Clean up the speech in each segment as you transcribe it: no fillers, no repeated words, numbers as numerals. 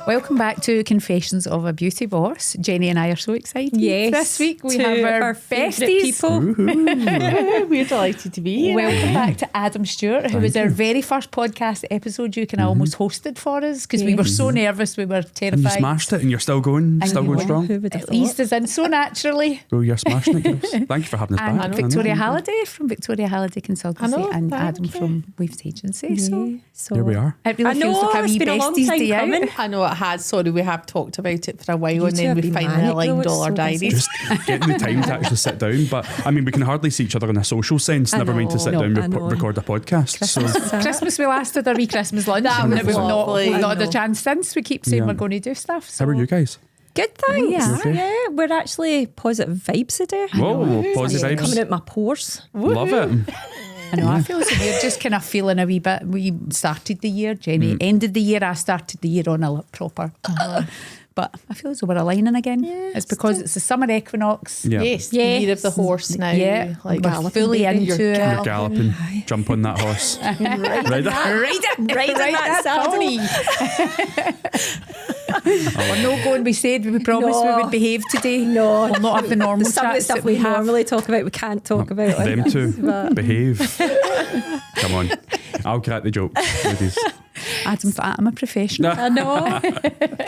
Welcome back to Confessions of a Beauty Boss. Jenny and I are so excited. Yes, This week we have our besties. people. We're delighted to be here. Welcome back to Adam Stewart, who was our very first podcast episode you can almost hosted for us because we were so nervous, we were terrified. And you smashed it and you're still going strong. Who would have It eased us in so naturally. Well, you're smashing it, girls. Thank you for having us And back. Victoria Halliday from Victoria Halliday Consultancy and thank Adam you. from Waves Agency. So Here we are. it really I know, feels like a it's wee been a long besties time day coming. out. I know it has. Sorry, we have talked about it for a while You and two then have we been finally manic, aligned though, all our it's so busy. diaries. Just getting the time to actually sit down. But I mean, we can hardly see each other in a social sense, I never mind to know. sit No, down I and know. record a podcast. So Christmas we last had our wee Christmas lunch and was we've lovely. not I had a know. chance since. We keep saying Yeah. we're going to do stuff. So. how are you guys? Good, thanks. Yeah. Okay. Yeah, we're actually positive vibes today. Whoa, positive Coming vibes. out my pores. Love it. I know, I feel as if we're just kind of feeling a wee bit. We started the year, Jenny ended the year, I started the year on a proper. But I feel as though we're aligning again. It's because it's the summer equinox. Yeah. Yes, the Yes. year of the horse now. Yeah, like we're galloping, fully baby. into You're it. You're galloping. Jump on that horse. Right, Right there. right in that saddle. pony. We're not going. We said we promised we No. would behave today. No, We'll not have the normal some of the chats stuff that we have. normally talk about, we can't talk about. on Them this, two. but- Behave. Come on. I'll crack the jokes, ladies. Adam's like, I'm a professional. I know.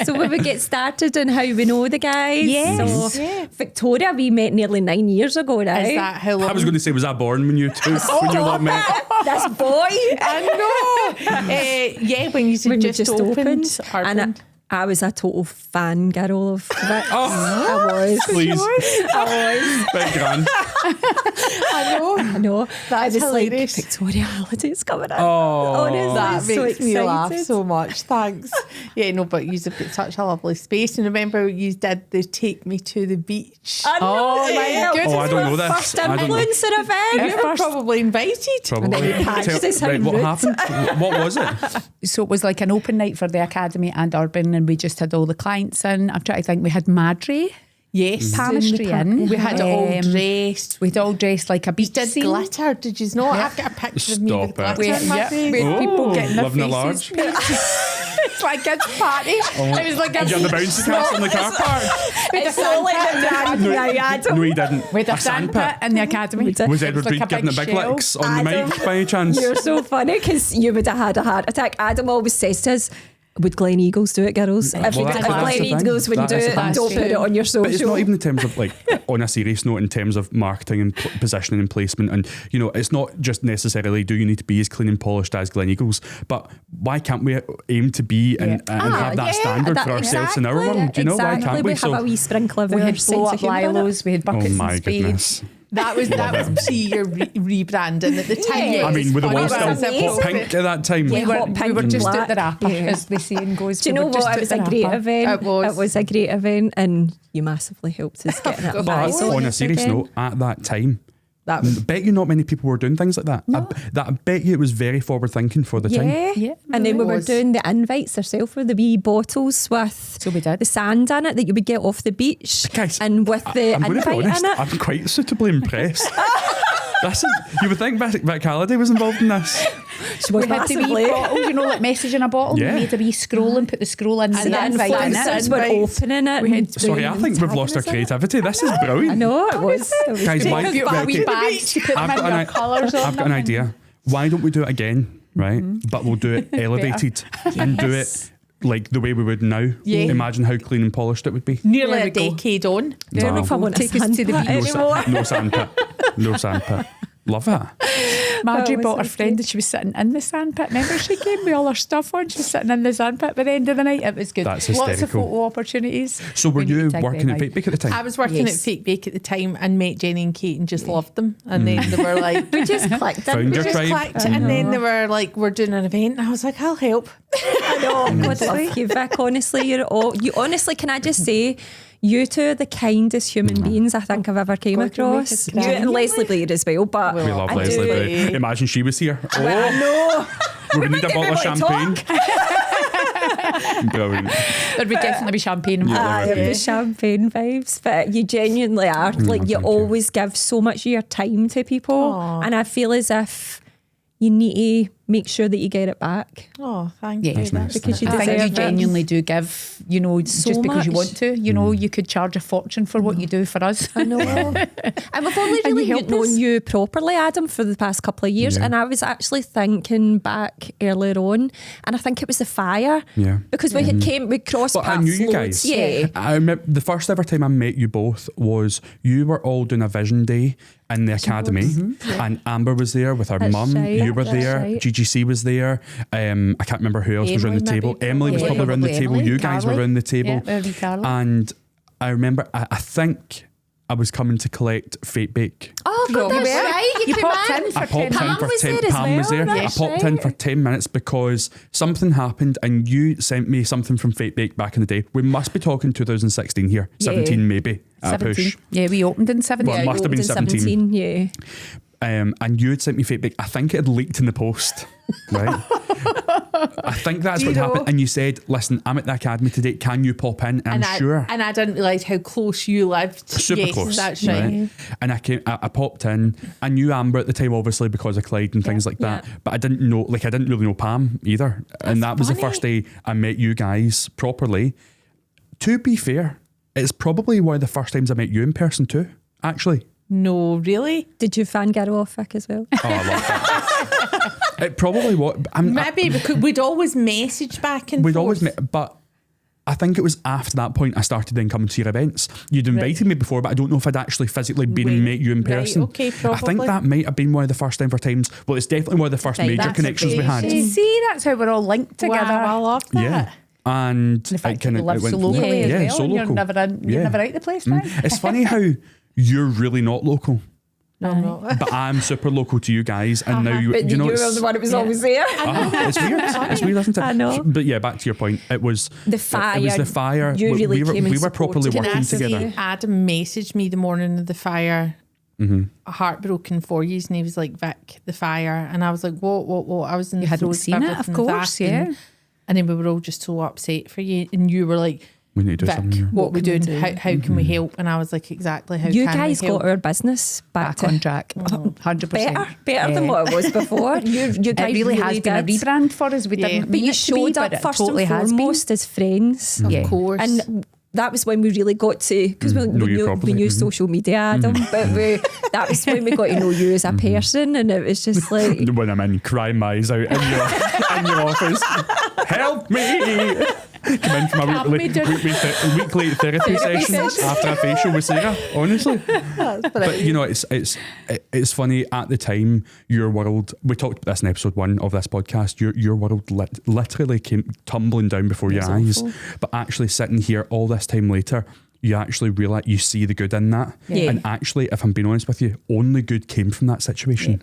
So we would get started on how we know the guys. Yes. So Victoria, we met nearly 9 years ago now. Is that how long? I was going to say, was I born when you two, when you lot met? This boy. I know. Yeah, when you When we just opened. And I was a total fangirl of Vic. I was. Please. I Big grand. I know. was That's hilarious. like, Victoria Halliday's coming in. Oh. Honestly, That so makes me laugh excited. so much. Thanks. Yeah, no, but you've got such a lovely space. And remember, you did the Take Me to the Beach. I know. Oh my Yeah. goodness. Oh, I don't know this. First I don't know. influencer event. You were probably invited. Probably. And then you patched us Right, how what rude. happened? What was it? So it was like an open night for the Academy and Urban, and we just had all the clients in. I'm trying to think, we had Madry, Yes. Palmistry in. We had it all Um, dressed. We'd all dressed like a beach Did scene. glitter, did you know? I've got a picture of me with Stop it. glitter in my face. with people getting their Living at faces painted. It's like a party. It was like a Did you have the bouncy castle in the car park? It's all like the brand new Adam. No, he didn't. with a sandpit in the Academy. did. Was It Edward like Reed a giving the big shell. licks on the Adam, mic by any chance? You're so funny because you would have had a heart attack. Adam always says to us, would Glen Eagles do it, girls? If, Well, if that's the Glen thing. Eagles wouldn't That do is it, the thing. don't put it on your social. But it's not even in terms of like, on a serious note, in terms of marketing and positioning and placement. And, you know, it's not just necessarily do you need to be as clean and polished as Glen Eagles, but why can't we aim to be and have that standard for ourselves in our world? Do you know, why can't we? We have a wee sprinkle of We our had blow sense up of humour in it. lilos, we had Oh buckets my and spades. goodness. That was pre your rebranding at the time. Yeah. I mean, with the Funny, walls but still it was hot pink at that time. Yeah. We Hot were pink and just black. at the wrapper, Yeah. as the saying goes. Do you We know were just what? It at was the a great wrapper. event. It was. a great event, and you massively helped us get it. But on a serious note, at that time, That I was bet you not many people were doing things like that. I bet you it was very forward thinking for the time. Yeah. And then we were was. doing the invites ourselves with the wee bottles with So we did. the sand in it that you would get off the beach. Guys, and with the I'm going to be invite honest, in it. I'm quite suitably impressed. You would think Vic Halliday was involved in this. She was We had the wee massively. bottle, you know, like message in a bottle. Yeah. We made a wee scroll and put the scroll in And the the invite in influencers it. were Invites. opening it. We had- Sorry, I think we've lost our creativity. This is I brilliant. know it was. It was Guys, great. why- Beautiful right, wee okay. bags to put them I've in got, your colours on I've got an them. idea. Why don't we do it again, right? But we'll do it elevated and do it like the way we would now. Yeah. Imagine how clean and polished it would be. nearly There a we go. decade on. I don't know if I want to Take us to the sandpit beach. anymore. No sandpit. No sandpit. Love it. Marjorie was brought her so friend and she was sitting in the sandpit. Remember, she came with all her stuff on. She was sitting in the sandpit by the end of the night. It was good. That's Lots of hysterical. photo opportunities. So were We need you to take working them at out. Fake Bake at the time? I was working Yes. at Fake Bake at the time and met Jenny and Kate and just loved them. And then they were like, We just clicked Found in. your just tribe. clicked. And then they were like, we're doing an event. And I was like, I'll help. I know. God love you, Vic. Honestly, you honestly, can I just say, you two are the kindest human beings I think I've ever came God, you'll make across. us You cry. and Leslie Blair as well, but We love I Leslie do. Blair. Imagine she was here. I Oh, know. we would need a might bottle of be able to champagne. Brilliant. There'd be definitely be champagne involved. Yeah, there would The be. champagne vibes, but you genuinely are. Like you thank you. always give so much of your time to people, Aw. and I feel as if you need to make sure that you get it back. Oh, thank Yeah, you. That's nice. Because you I think you deserve it. genuinely do give, you know, So just because you much. want to. You know, you could charge a fortune for what you do for us. I know. And we've only And you really help us. known you properly, Adam, for the past couple of years. Yeah. And I was actually thinking back earlier on, and I think it was the fire. Yeah. Because we we crossed But I paths knew you loads. guys. Yeah. I remember the first ever time I met you both was you were all doing a vision day in the academy, and Amber was there with her That's mum. right, You were that's there. right. GGC was there. I can't remember who else was around the Emily table. maybe, Emily was probably. probably around the Probably table. Emily, You guys were Carly. around the table, Yeah, maybe Carly. and I remember. I think I was coming to collect Fate Bake. Oh, God, that's Yeah. right. You came popped in. in for I popped 10 in Pam for was 10 there as Pam was well, there. I that's popped in right. for 10 minutes because something happened and you sent me something from Fate Bake back in the day. We must be talking 2016 here. Yeah. 17 maybe at a 17. push. Yeah, we opened in 17. Well, it must have been in 17. Yeah. And you had sent me Fate Bake. I think it had leaked in the post, right? I think that's what happened. And you said, listen, I'm at the academy today. Can you pop in? And I'm sure. And I didn't realise how close you lived. Super yes, close. That's right. And I popped in. I knew Amber at the time, obviously, because of Clyde and things like that. Yeah. But I didn't know, I didn't really know Pam either. And that was the funny. first day I met you guys properly. To be fair, it's probably one of the first times I met you in person too, actually. No, really? Did you fangirl off Vic as well? Oh, I love that. It probably was. Maybe because we'd always message back and We'd forth. always met, but I think it was after that point I started then coming to your events. You'd invited me before, but I don't know if I'd actually physically been and met you in Right, person. okay, I think probably. that might have been one of the first ever times. Well, it's definitely one of the first Right, major that's connections we had. amazing. See, that's how we're all linked together. Wow, I love that. Yeah. And The fact kinda- that you live went so from there. locally Yeah, as so well. And local. you're never out the place now. It's funny how you're really not local, No, no. but I'm super local to you guys, and now you, But you know, you were it's, the one that was always there. it's weird. It's weird, isn't it? I know. But yeah, back to your point. It was The It was fire. the fire. You really we came and were properly supported Can I working say, together. Adam messaged me the morning of the fire, heartbroken for you, and he was like, Vic, the fire. And I was like, what? I was in You the hadn't throes seen it, of everything course, that, yeah. And then we were all just so upset for you. And you were like, We need to do Vic, something. what we can we doing? do? How can we help? And I was like, exactly, how You can guys we help? got our business back Back to on track. 100%. better than what it was before. You guys It really has been a did. rebrand for us. We Yeah. didn't But mean you it to be, showed but up it first totally and has foremost as friends. Of Yeah. course. And that was when we really got to, because Know we you knew properly. social media, Adam, but that was when we got to know you as a person, and it was just like, When I'm in crying my eyes out in your office, help me! Come in from a weekly therapy session after a facial with Sarah. Honestly, but you know, it's funny. At the time, your world. We talked about this in episode 1 of this podcast. Your world literally came tumbling down before your eyes. But actually, sitting here all this time later, you actually realise, you see the good in that. Yeah. And actually, if I'm being honest with you, only good came from that situation.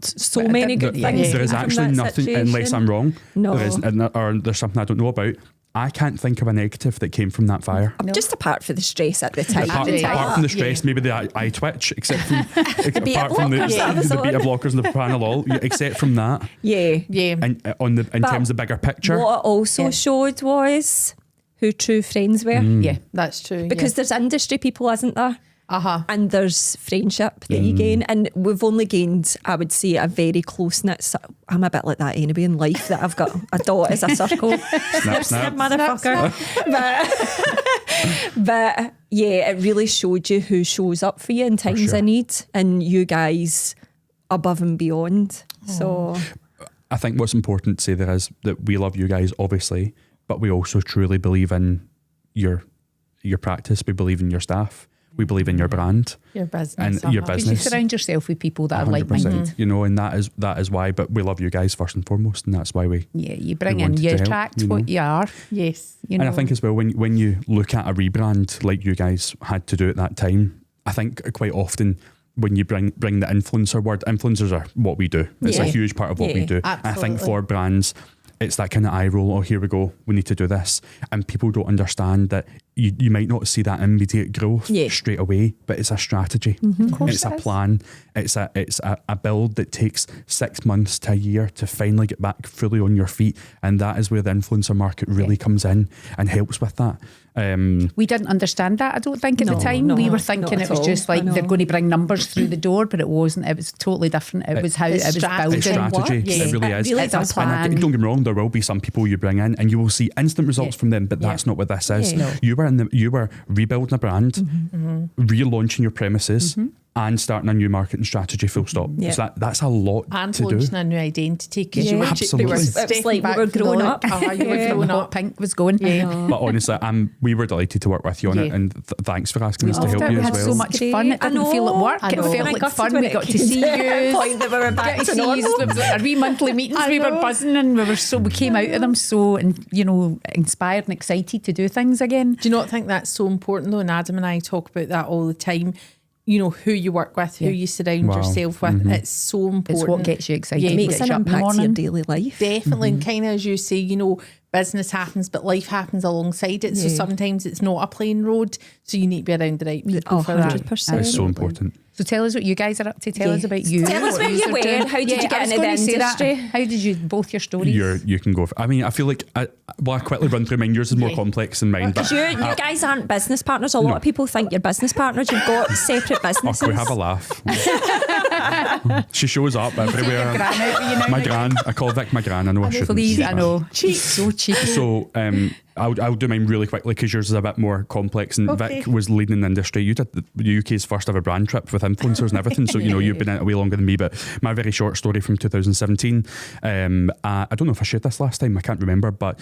so many good There- things. there is from actually that nothing, unless I'm wrong. No. There is, or there's something I don't know about. I can't think of a negative that came from that fire. Just apart from the stress at the time. Apart from the stress, maybe the eye twitch, except from beta apart from blockers that was the beta on. blockers and the propranolol, except from that, Yeah. yeah. and in But terms of the bigger picture, What it also Yeah. showed was who true friends were. Yeah. That's true. Because there's industry people, isn't there? And there's friendship that you gain, and we've only gained, I would say, a very close knit. I'm a bit like that anyway in life, that I've got a dot as a circle. snap, snap. Motherfucker. But yeah, it really showed you who shows up for you in times sure. of need, and you guys above and beyond. So I think what's important to say there is that we love you guys, obviously, but we also truly believe in your practice. We believe in your staff. We believe in your brand your business. and your Because business. you surround yourself with people that are 100%, like-minded. you know, and that is why. But we love you guys first and foremost, and that's why we. Yeah, you bring We in, wanted you to help, attract you know. what you are. yes. You know. And I think as well, when you look at a rebrand like you guys had to do at that time, I think quite often when you bring the influencer word, influencers are what we do. It's a Yeah. huge part of what we Yeah, do. And I think absolutely. for brands, it's that kind of eye roll. Oh, here we go. We need to do this, and people don't understand that you might not see that immediate growth straight away, but it's a strategy. It's a plan. It's a build that takes 6 months to a year to finally get back fully on your feet, and that is where the influencer market really comes in and helps with that. We didn't understand that, I don't think, at the time. We were thinking it was just like they're going to bring numbers through the door, but it wasn't. It was totally different. It was how it was building. It's strategy. It really is. It's a plan. Don't get me wrong, there will be some people you bring in and you will see instant results from them, but that's not what this is. No. You were rebuilding a brand, relaunching your premises, and starting a new marketing strategy, full stop. So that's a lot and to do. launching a new identity, because you were Absolutely. It's like we were growing up. You were growing Hot up. pink was going. But honestly, we were delighted to work with you on it, and thanks for asking us to help you We as had well. so much fun. It didn't feel like work. It felt like fun. We got to see you. Point that we were back to normal. There was our wee monthly meetings. We were buzzing, and we came out of them so inspired and excited to do things again. Do you not think that's so important though? And Adam and I talk about that all the time. You know, who you work with, who you surround yourself with. It's so important. It's what gets you excited. Yeah, It makes an Gets you up in the impact to your morning. daily life. Definitely. And kind of as you say, business happens, but life happens alongside it. So sometimes it's not a plain road. So you need to be around the right people for that. 100%. It's so important. So tell us what you guys are up to. Tell us about you. Tell us where you were. How did you get into the industry? How did you, both your stories? You can go. I feel like I quickly run through mine. Yours is more complex than mine. But You guys aren't business partners. A lot of people think you're business partners. You've got separate businesses. we have a laugh. She shows up everywhere. My gran. I call Vic my gran. I know I shouldn't. Please, I know. So cheeky. So I'll do mine really quickly because yours is a bit more complex. And Vic was leading in the industry. You did the UK's first ever brand trip with influencers and everything. So you've been in it way longer than me. But my very short story from 2017. I don't know if I shared this last time. I can't remember. But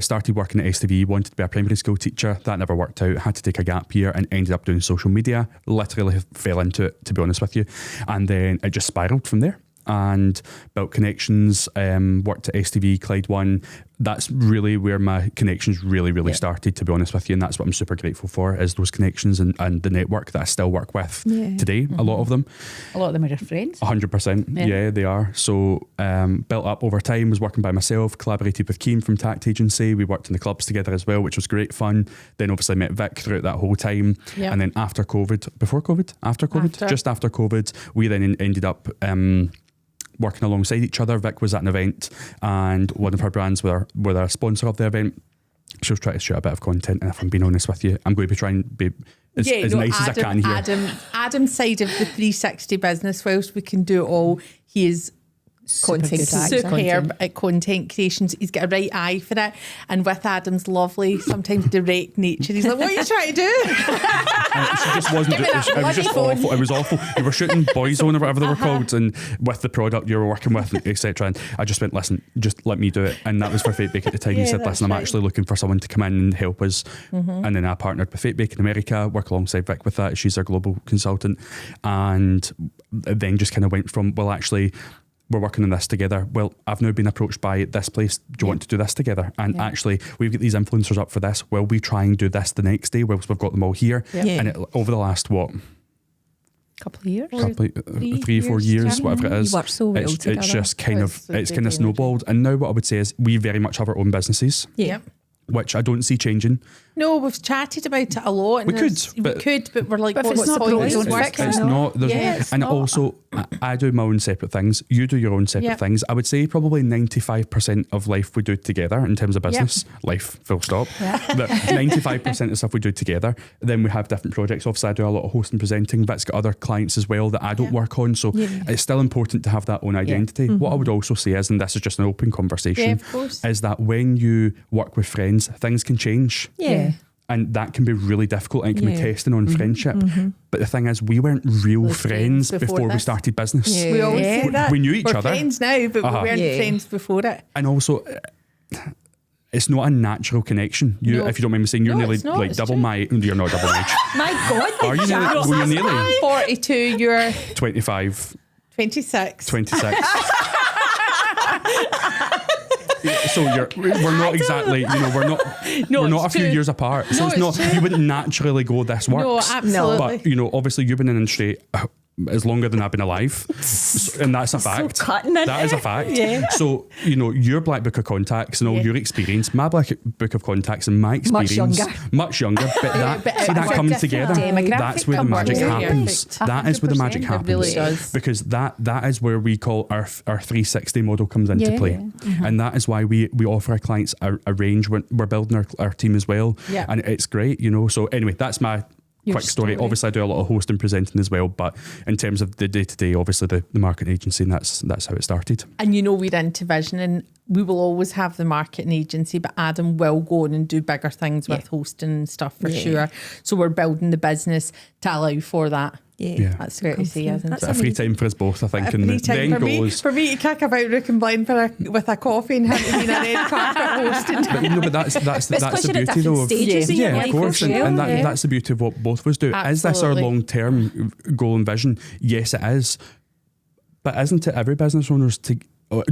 started working at STV. Wanted to be a primary school teacher. That never worked out. Had to take a gap year and ended up doing social media. Literally fell into it, to be honest with you. And then it just spiraled from there. And built connections, worked at STV, Clyde One. That's really where my connections really started, to be honest with you. And that's what I'm super grateful for, is those connections and the network that I still work with today. A lot of them. A lot of them are your friends. 100%. Yeah, they are. So built up over time, was working by myself, collaborated with Keen from Tact Agency. We worked in the clubs together as well, which was great fun. Then obviously met Vic throughout that whole time. Yep. And then after COVID, just after COVID, we then ended up working alongside each other. Vic was at an event and one of her brands were a sponsor of the event. She was trying to shoot a bit of content, and if I'm being honest with you, I'm going to be trying to be as nice as I can here. Adam's side of the 360 business, whilst we can do it all, he is superb at content creations. He's got a right eye for it, and with Adam's lovely, sometimes direct nature, he's like, what are you trying to do? She just wasn't. It was just awful. It was awful. You were shooting Boyzone or whatever they were called, and with the product you were working with, etc. And I just went, listen, just let me do it. And that was for Fate Bake at the time. He said, listen, I'm actually looking for someone to come in and help us. And then I partnered with Fate Bake in America, work alongside Vic with that. She's our global consultant, and then just kind of went from, well, actually, we're working on this together. Well, I've now been approached by this place. Do you want to do this together? And actually, we've got these influencers up for this. Will we try and do this the next day whilst we've got them all here? And over the last, couple of years? 3-4 years, whatever it is. You work so well together. It's just kind of snowballed. And now what I would say is we very much have our own businesses. Which I don't see changing. No, we've chatted about it a lot. We could, but we're like, but what's the point? Don't fix it. It's not. And also, I do my own separate things. You do your own separate things. I would say probably 95% of life we do together in terms of business. Life, full stop. But 95% of stuff we do together. Then we have different projects. Obviously, I do a lot of hosting, presenting. Vic's got other clients as well that I don't work on. So it's still important to have that own identity. What I would also say is, and this is just an open conversation, is that when you work with friends, things can change. And that can be really difficult, and it can be testing on friendship. But the thing is, we weren't real friends before we started business. We always say that. We knew each other. We're friends now, but we weren't friends before it. And also, it's not a natural connection. If you don't mind me saying, you're nearly like double my... You're not double my age. My God. Are you nearly? Well, you're nearly. I'm 42, you're... 25. 26. 26. So we're not exactly, we're not a few years apart. So it's not, you wouldn't naturally go, this works. No, absolutely. But, obviously you've been in the industry is longer than I've been alive. And that's a fact. So cutting in. That is a fact. Yeah. So, your black book of contacts and all your experience, my black book of contacts and my experience, much younger, but that comes together. That's where the magic happens. That is where the magic happens. It really does. Because that is where we call our 360 model comes into play. And that is why we offer our clients a range. We're building our team as well. Yeah. And it's great, So anyway, that's my quick story. Obviously, I do a lot of hosting, presenting as well, but in terms of the day-to-day, obviously the marketing agency, and that's how it started. And we're into visioning. We will always have the marketing agency, but Adam will go on and do bigger things with hosting and stuff for sure. So we're building the business to allow for that. Yeah. That's fair to say, isn't it? A free time for us both, I think. And the end goal is for me to kick about Rook and Blind with a coffee and him to be in a red carpet hosting. But that's the beauty though. Of course, and that's the beauty of what both of us do. Absolutely. Is this our long-term goal and vision? Yes, it is. But isn't it every business owner's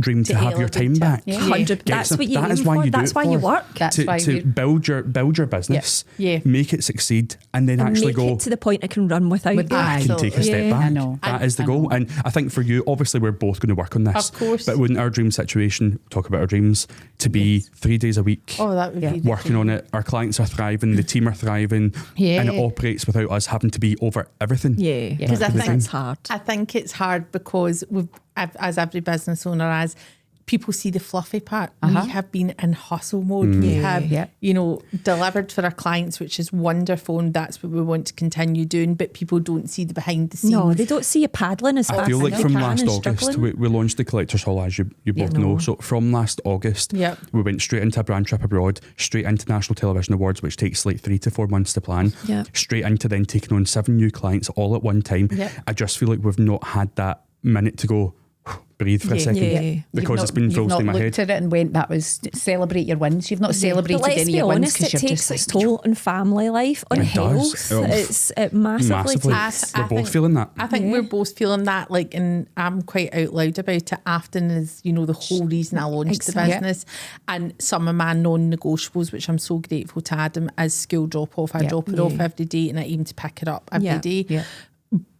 dream to have your time back? 100. That's what you that is aim why for. you do That's it why you for. work. That's why to build your business, make it succeed, and then actually make go it to the point it can run without you. I can take a step back. I know. That is the goal. And I think for you, obviously we're both going to work on this. Of course. But wouldn't our dream situation, talk about our dreams, to be 3 days a week, that would be working on it, our clients are thriving, the team are thriving, and it operates without us having to be over everything. Because I think it's hard. I think it's hard because as every business owner has, people see the fluffy part. We have been in hustle mode. We have, delivered for our clients, which is wonderful, and that's what we want to continue doing. But people don't see the behind the scenes. No, they don't see you paddling as fast. I feel like as from you can last and August, struggling. we launched the Collectors Hall, as you both know. So from last August, we went straight into a brand trip abroad, straight into National Television Awards, which takes like 3 to 4 months to plan, straight into then taking on 7 new clients all at one time. I just feel like we've not had that minute to go, breathe for a second, because it's been full steam ahead. You've not looked at it and went, that was celebrate your wins. You've not celebrated but let's any of be your wins honest, because it you're takes just its like, toll on family life, on health. It massively takes. We're both feeling that. I think we're both feeling that, and I'm quite out loud about it. Afton is, the whole reason I launched the business. And some of my non-negotiables, which I'm so grateful to Adam, is school drop-off. I drop it off every day and I aim to pick it up every day. Yeah.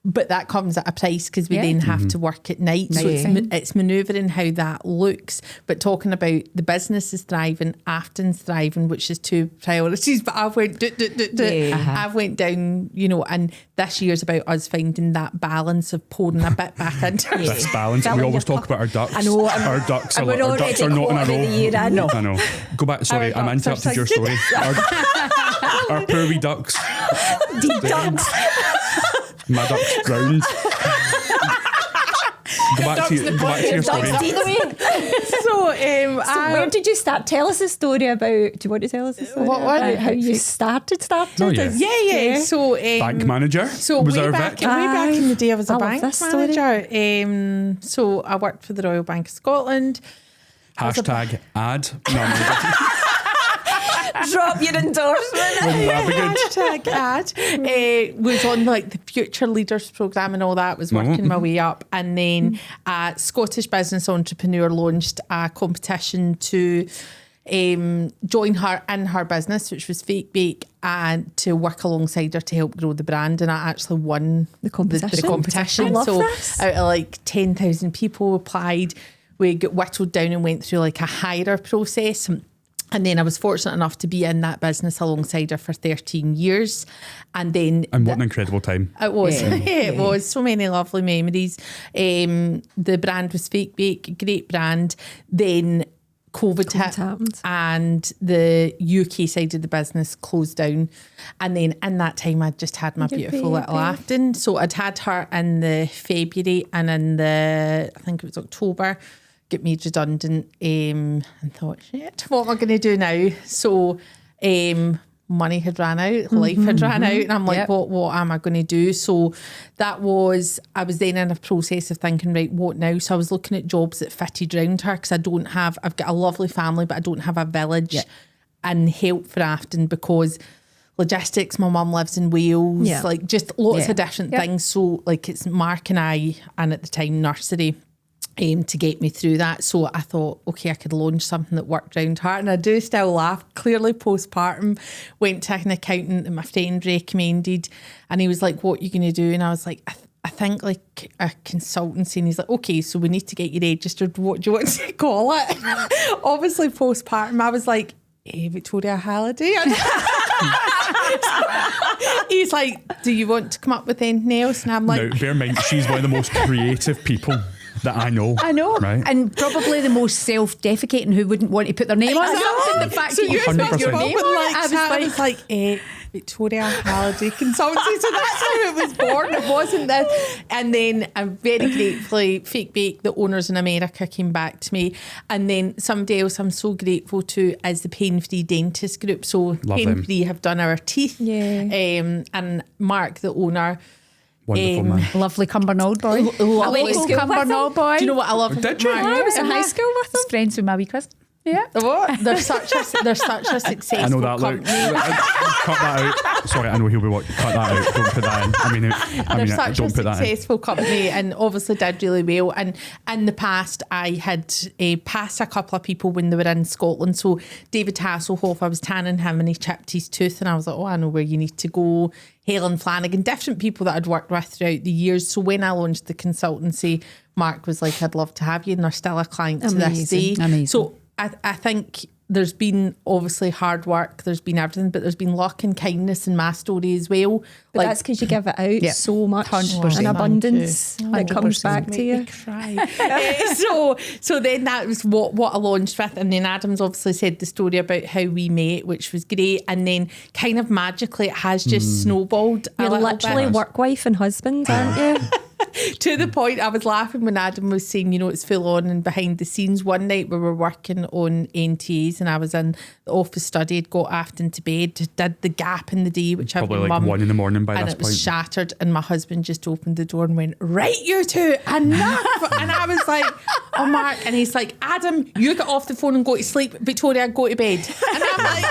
But that comes at a price because we then have to work at night. So it's manoeuvring how that looks. But talking about the business is thriving, Afton's thriving, which is 2 priorities. But I've went, I've went down, and this year's about us finding that balance of pouring a bit back into it. This balance. We always talk about our ducks. I know. Our ducks are we're our ducks are not in a row. I know. I know. Go back. Sorry, I'm interrupted your story. Our poor wee ducks. Ducks. My duck's drowned. Go back to your story. So, where did you start? Tell us a story about. Do you want to tell us a story about how you started? Oh, yeah. Yeah. So, bank manager. So was way our back Vic. in the day, I was a I bank love this manager. So I worked for the Royal Bank of Scotland. Hashtag ad. No, I'm Drop your endorsement. Hashtag ad. Was on the Future Leaders Programme and all that. Was working my way up, and then a Scottish business entrepreneur launched a competition to join her in her business, which was Fake Bake, and to work alongside her to help grow the brand. And I actually won the competition. I love this. Out of 10,000 people applied, we got whittled down and went through a hire process. And then I was fortunate enough to be in that business alongside her for 13 years. And then... And what an incredible time. It was. It was. So many lovely memories. The brand was Fake Bake, great brand. Then COVID hit happened. And the UK side of the business closed down. And then in that time, I'd just had my beautiful little Afton. So I'd had her in the February, and in I think it was October, get made redundant, and thought, shit, what am I going to do now? So money had ran out, life had ran out, and I'm like, what am I going to do? So I was then in a process of thinking, right, what now? So I was looking at jobs that fitted round her, because I've got a lovely family, but I don't have a village and help for Afton, because logistics, my mum lives in Wales, just lots of different things. So it's Mark and I, and at the time nursery, to get me through that. So I thought, okay, I could launch something that worked around her. And I do still laugh. Clearly postpartum, went to an accountant that my friend recommended, and he was like, what are you going to do? And I was like, I I think like a consultancy, and he's like, okay, so we need to get you registered. What do you want to call it? Obviously postpartum, I was like, Victoria Halliday. He's like, do you want to come up with anything else? And I'm like, now, bear in mind, she's one of the most creative people that I know. Right? And probably the most self-defecating, who wouldn't want to put their name on something. The fact that you put your name on it, I was like, Victoria Halliday Consultancy. So that's how it was born. It wasn't this. And then I'm very gratefully, Fake Bake, the owners in America, came back to me. And then somebody else I'm so grateful to is the Pain Free Dentist Group. So Pain Free have done our teeth. And Mark, the owner, wonderful man. Lovely Cumbernauld boy. Lovely Cumbernauld boy. Do you know what I love? Did you? I was in high school with him. He's friends with my wee cousin. Yeah. What? They're such a successful I know that. company. Cut that out. Sorry, I know he'll be watching. Cut that out. Don't put that in. They're such a successful company, and obviously did really well. And in the past, I had passed a couple of people when they were in Scotland. So David Hasselhoff, I was tanning him and he chipped his tooth, and I was like, oh, I know where you need to go. Helen Flanagan, different people that I'd worked with throughout the years. So when I launched the consultancy, Mark was like, I'd love to have you, and they're still a client to this day. Amazing. So I think there's been obviously hard work, there's been everything, but there's been luck and kindness in my story as well. But that's because you give it out so much 100%. in abundance that comes back to you. So then that was what I launched with, and then Adam's obviously said the story about how we met, which was great, and then kind of magically it has just snowballed. You're literally work wife and husband, aren't you? To the point, I was laughing when Adam was saying, you know, it's full on and behind the scenes. One night we were working on NTAs and I was in the office study, had got aft into bed, did the gap in the day, which I've been probably like 1 a.m. by this point. And it was shattered, and my husband just opened the door and went, right, you two, enough. And I was like, oh, Mark. And he's like, Adam, you get off the phone and go to sleep. Victoria, go to bed. And I'm like,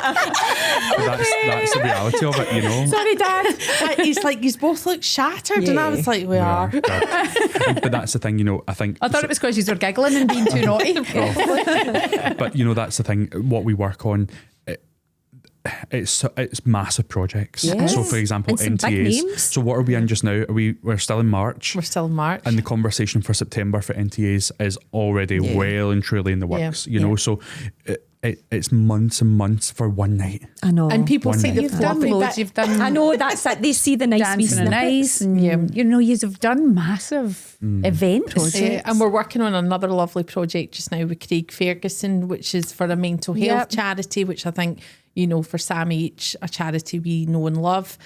that's the reality of it, you know. Sorry, Dad. But he's like, you both look shattered. And I was like, we are. But that's the thing, you know, I think... I thought it was because you were giggling and being too naughty. But, you know, that's the thing, what we work on, it's massive projects. Yes. So, for example, and some big NTAs. names. So what are we in just now? We're still in March. We're still in March. And the conversation for September for NTAs is already well and truly in the works, you know, so... It's months and months for one night. I know. And people say You've done loads. You've done. I know, that's it. They see the nice wee Dancing and Ice, snippets. and you know, you've done massive events. And we're working on another lovely project just now with Craig Ferguson, which is for a mental health charity, which I think, you know, for Sam H, a charity we know and love.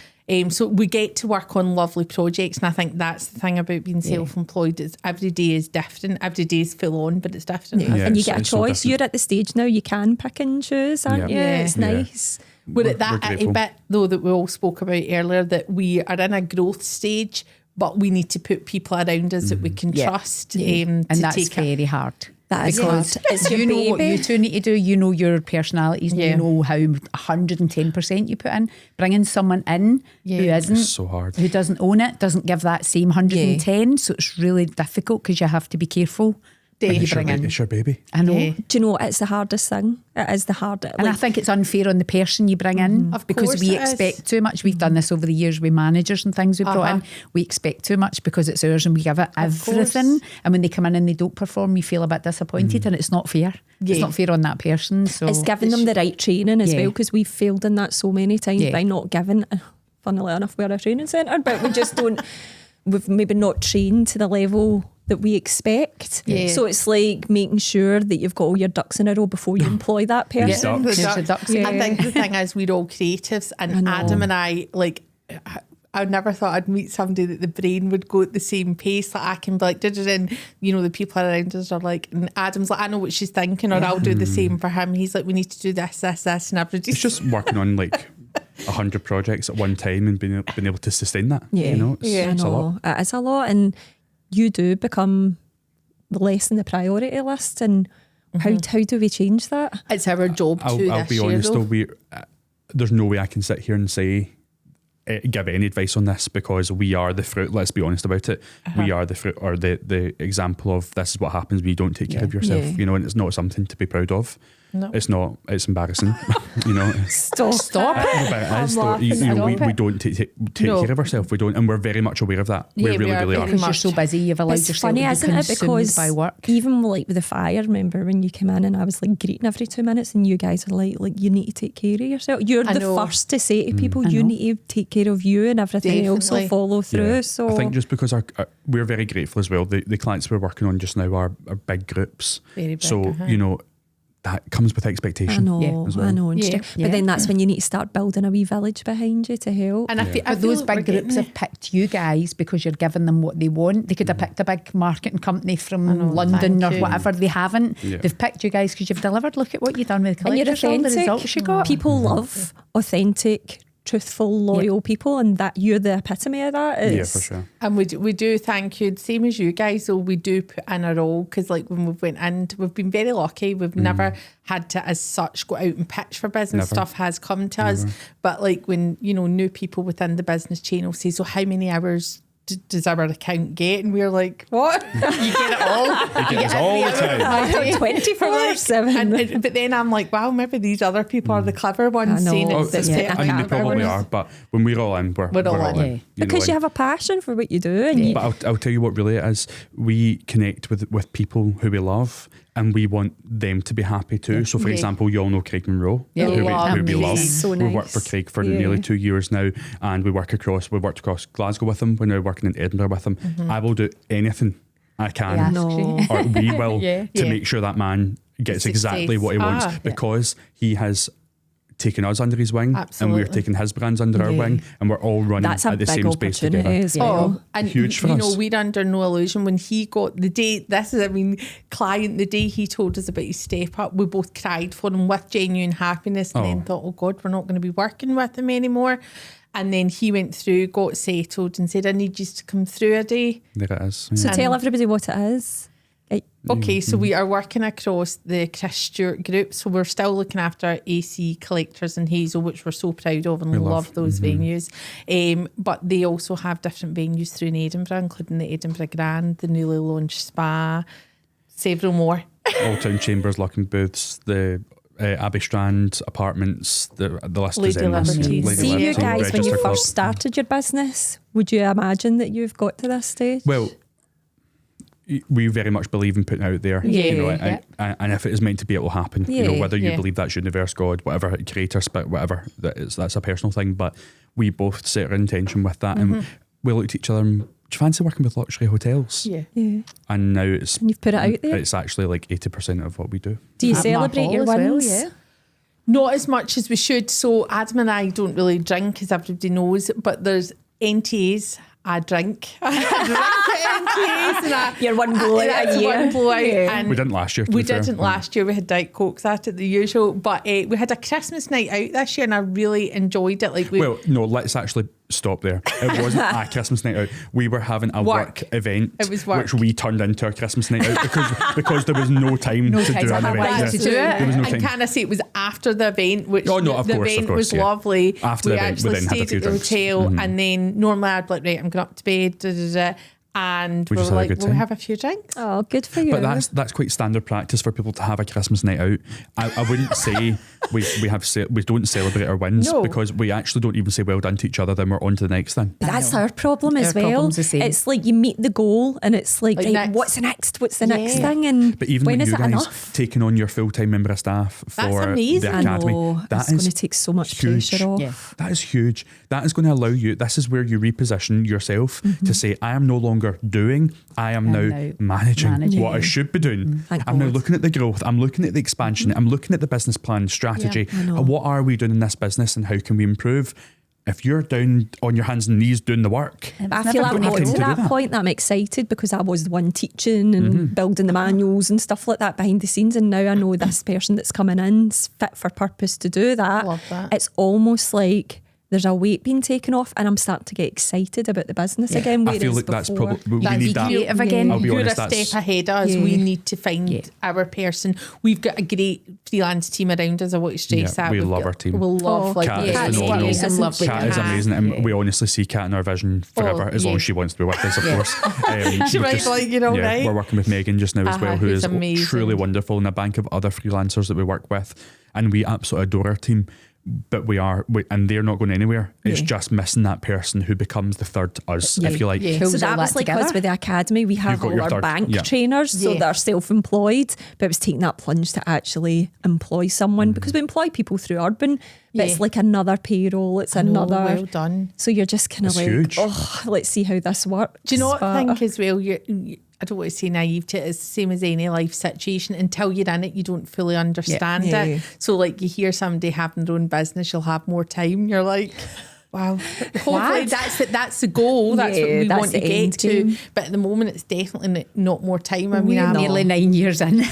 So we get to work on lovely projects, and I think that's the thing about being self-employed, is every day is different. Every day is full on, but it's different. Yeah, and you get a choice. You're at the stage now, you can pick and choose, aren't you? It's nice. We're at that bit though that we all spoke about earlier, that we are in a growth stage, but we need to put people around us that we can trust. And to that's take very hard. That is because hard. It's you your know baby. what you two need to do. You know your personalities, and you know how 110% you put in. Bringing someone in who isn't, It's so hard. who doesn't own it, doesn't give that same 110. So it's really difficult because you have to be careful. It's your baby. I know. Yeah. Do you know, it's the hardest thing. It is the hardest. And I think it's unfair on the person you bring in, Of because course we it is. expect too much. We've done this over the years with managers and things we brought in. We expect too much because it's ours and we give it everything. And when they come in and they don't perform, you feel a bit disappointed, and it's not fair. It's not fair on that person. So it's giving them the right training as well, because we've failed in that so many times by not giving. Funnily enough, we're a training centre, but we just don't. We've maybe not trained to the level that we expect. So it's like making sure that you've got all your ducks in a row before you employ that person. I think the thing is, we're all creatives, and Adam and I, like, I never thought I'd meet somebody that the brain would go at the same pace. Like, I can be like, and you know, the people around us are like, and Adam's like, I know what she's thinking, or I'll do the same for him. He's like, we need to do this, and everybody. It's just working on like 100 projects at one time and being able to sustain that. You know, it's a lot. It is a lot, and you do become less in the priority list. And how do we change that? It's our job too. I'll be honest though, there's no way I can sit here and say give any advice on this, because we are the fruit. Let's be honest about it. We are the fruit, or the example of this is what happens when you don't take care of yourself. You know, and it's not something to be proud of. No. It's not. It's embarrassing. Stop it. No, but it is, though. We don't take care of ourselves. We don't, and we're very much aware of that. Yeah, we really are. Because you're so busy, you've allowed It's yourself funny, to be isn't it? consumed Because by work. even like with the fire, remember when you came in and I was like greeting every 2 minutes, and you guys are like you need to take care of yourself. You're the first to say to people, you need to take care of you, and everything else will follow through. Yeah. So I think just because we're very grateful as well. The clients we're working on just now are big groups. Very big, so that comes with expectation. I know, as well. I know. And Yeah. But then that's when you need to start building a wee village behind you to help. And I feel But those like big groups have picked you guys because you're giving them what they want. They could have picked a big marketing company from London or whatever. They haven't. Yeah. They've picked you guys because you've delivered. Look at what you've done with And you're collectors, all the authentic. results you got. People love authentic, truthful, loyal people, and that you're the epitome of that. Yeah, for sure. And we do thank you, same as you guys, so we do put in our all, because like when we've went in, we've been very lucky. We've never had to as such go out and pitch for business. Never. Stuff has come to us. But like when, new people within the business channel say, so how many hours does our account get? And we're like, what? You get it all. You get us all the time. 24/7. But then I'm like, wow, maybe these other people are the clever ones saying it's this set of I mean, they probably hours. are, but when we're all in, we're all in. Yeah. Because you have a passion for what you do. And But I'll tell you what really it is. We connect with people who we love, and we want them to be happy too. So for example, you all know Craig Monroe, Yeah. who we love. He's so We've worked for nice. Craig for nearly 2 years now, and we've worked across Glasgow with him. We're now working in Edinburgh with him. I will do anything I can, Yeah. No. or we will, Yeah. to Yeah. make sure that man gets Success. exactly what he wants, because he has taken us under his wing, Absolutely. and we're taking his brands under our wing, and we're all running That's a at the big same space opportunity together. as well. And Huge for us. we're under no illusion when he got the day, client, the day he told us about his step up, we both cried for him with genuine happiness, and then thought, oh God, we're not going to be working with him anymore. And then he went through, got settled, and said, I need you to come through a day. There it is. So Yeah. tell everybody what it is. Okay, so we are working across the Chris Stewart group. So we're still looking after AC Collectors in Hazel, which we're so proud of and love those venues. But they also have different venues through in Edinburgh, including the Edinburgh Grand, the newly launched Spa, several more. Old Town Chambers, Luckin Booths, the Abbey Strand apartments, the list is Lady endless. Liberties. Lady See you Liberty, guys, when you Register Club. first started your business, would you imagine that you've got to this stage? Well, we very much believe in putting it out there, and if it is meant to be, it will happen. Whether you believe that's universe, God, whatever, creator, spirit, whatever, that's a personal thing. But we both set our intention with that, and we looked at each other and, do you fancy working with luxury hotels? Yeah. And now And you've put it out there. it's actually like 80% of what we do. Do you At celebrate Mark your Hall as well, wins? yeah. Not as much as we should. So Adam and I don't really drink, as everybody knows, but there's NTAs. I drink. I drink at NTAs. And You're one blowout that's a year. one blowout. And We didn't last year. to we be fair. didn't last year. We had Diet Cokes at it, the usual. But we had a Christmas night out this year, and I really enjoyed it. Well, no, let's actually stop there. It wasn't a Christmas night out. We were having a work event, It was work. which we turned into a Christmas night out because there was no time to time do to an have event. one to do it. There was no And time. can I say it was after the event, which Oh, no, of the course, event of course, was yeah. lovely. After the we event, we actually then had a stayed few at the drinks. hotel, and then normally I'd be like, right, I'm going up to bed, and We we just were had a like, good will we time. have a few drinks? Oh, good for you. But that's quite standard practice for people to have a Christmas night out. I wouldn't say we don't celebrate our wins, No. because we actually don't even say well done to each other. Then we're on to the next thing. That's our problem as Our well. problem's the same. It's like you meet the goal and it's like, Like right, next. what's the next? What's the next Yeah. thing? And But even when with is you it guys enough? taking on your full-time member of staff for amazing. the I academy, know. that It's going is to take so much huge. pressure off. Yeah. That is huge. That is going to allow you, this is where you reposition yourself to say, I am no longer doing, I am now managing what I should be doing. Thank I'm now God. looking at the growth, I'm looking at the expansion, I'm looking at the business plan, strategy. I know. And what are we doing in this business and how can we improve? If you're down on your hands and knees doing the work, I feel never I've got got time to to do that that. point that I'm excited because I was the one teaching and building the manuals and stuff like that behind the scenes, and now I know this person that's coming in is fit for purpose to do that. Love that. It's almost like there's a weight being taken off, and I'm starting to get excited about the business again. I feel like that's before, probably we need that. Creative again. I'll be You're honest, a step ahead of us. Yeah. We need to find our person. We've got a great freelance team around us. I want to stress that. We We've love got- our team. We love Kat is Kat's phenomenal. great, isn't Lovely. she? Kat is amazing, and we honestly see Kat in our vision forever, as long yeah. as she wants to be with us, of course. She we've might like, you know, right? We're working with Megan just now as well, who who's is amazing. truly wonderful, and a bank of other freelancers that we work with, and we absolutely adore our team. But and they're not going anywhere. It's just missing that person who becomes the third us, if you like. Yeah. Pulls So that all was like together. us with the academy. We have You've got all your our third, bank trainers, so Yeah. they're self-employed, but it was taking that plunge to actually employ someone because we employ people through Urban, but it's like another payroll, it's another. well done. So you're just kind of It's like, huge. oh, let's see how this works. Do you know what I But- think as well? I don't want to say naive to it. It's the same as any life situation. Until you're in it, you don't fully understand Yeah. it. So like you hear somebody having their own business, you'll have more time. You're like, wow. Hopefully that's the goal. That's what Yeah, we that's want to the get end to. game. But at the moment, it's definitely not more time. I mean, We're I'm not. Nearly 9 years in.